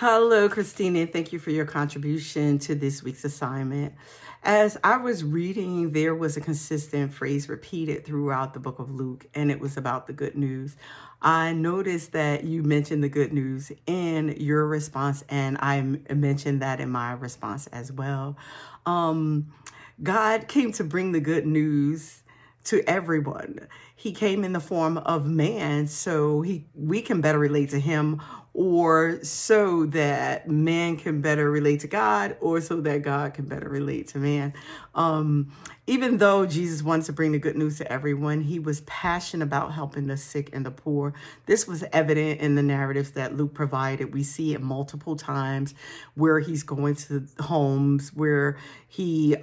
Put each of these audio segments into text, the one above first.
Hello, Christina, and thank you for your contribution to this week's assignment. As I was reading, there was a consistent phrase repeated throughout the book of Luke, and it was about the good news. I noticed that you mentioned the good news in your response, and mentioned that in my response as well. God came to bring the good news to everyone. He came in the form of man so we can better relate to him, or so that man can better relate to God, or so that God can better relate to man. Even though Jesus wanted to bring the good news to everyone, he was passionate about helping the sick and the poor. This was evident in the narratives that Luke provided. We see it multiple times where he's going to homes, where he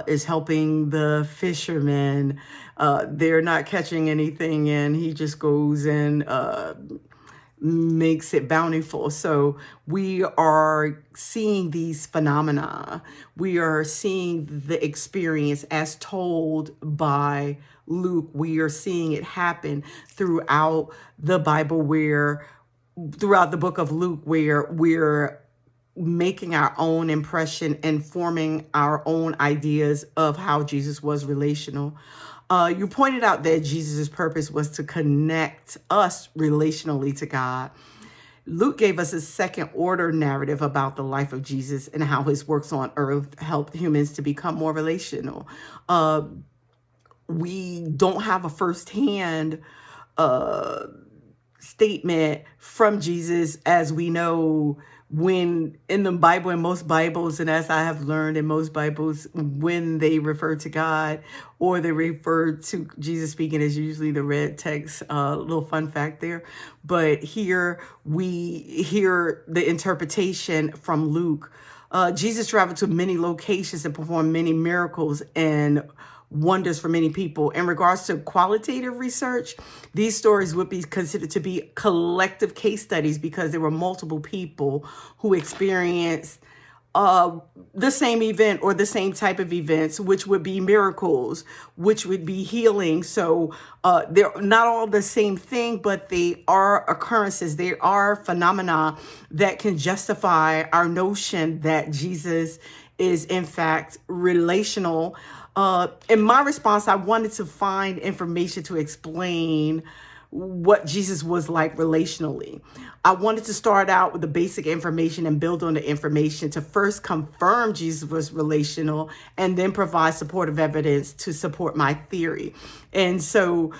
is helping the fishermen. They're not catching anything, and he just goes and makes it bountiful. So we are seeing these phenomena. We are seeing the experience as told by Luke. We are seeing it happen throughout the Bible, throughout the book of Luke, where we're making our own impression and forming our own ideas of how Jesus was relational. You pointed out that Jesus' purpose was to connect us relationally to God. Luke gave us a second order narrative about the life of Jesus and how his works on earth helped humans to become more relational. We don't have a firsthand statement from Jesus, as we know, when in the Bible, in most Bibles, and as I have learned in most Bibles, when they refer to God or they refer to Jesus speaking, is usually the red text. Little fun fact there. But here we hear the interpretation from Luke. Jesus traveled to many locations and performed many miracles and wonders for many people. In regards to qualitative research, these stories would be considered to be collective case studies because there were multiple people who experienced the same event or the same type of events, which would be miracles, which would be healing. So they're not all the same thing, but they are occurrences. They are phenomena that can justify our notion that Jesus is in fact relational. In my response, I wanted to find information to explain what Jesus was like relationally. I wanted to start out with the basic information and build on the information to first confirm Jesus was relational and then provide supportive evidence to support my theory. And so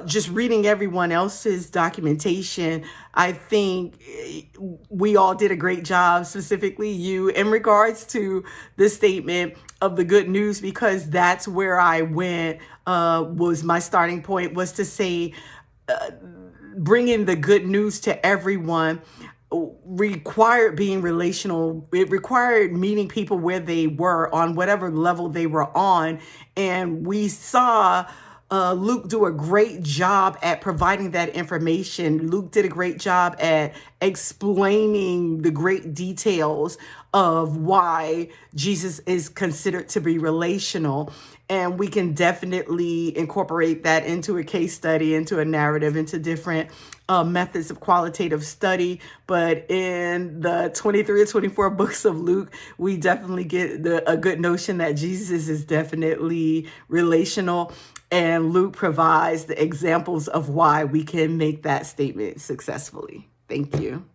just reading everyone else's documentation, I think we all did a great job, specifically you, in regards to the statement of the good news, because that's where I went, was my starting point, was to say, bringing the good news to everyone required being relational. It required meeting people where they were, on whatever level they were on. And we saw Luke do a great job at providing that information. Luke did a great job at explaining the great details of why Jesus is considered to be relational. And we can definitely incorporate that into a case study, into a narrative, into different methods of qualitative study. But in the 23 or 24 books of Luke, we definitely get a good notion that Jesus is definitely relational. And Luke provides the examples of why we can make that statement successfully. Thank you.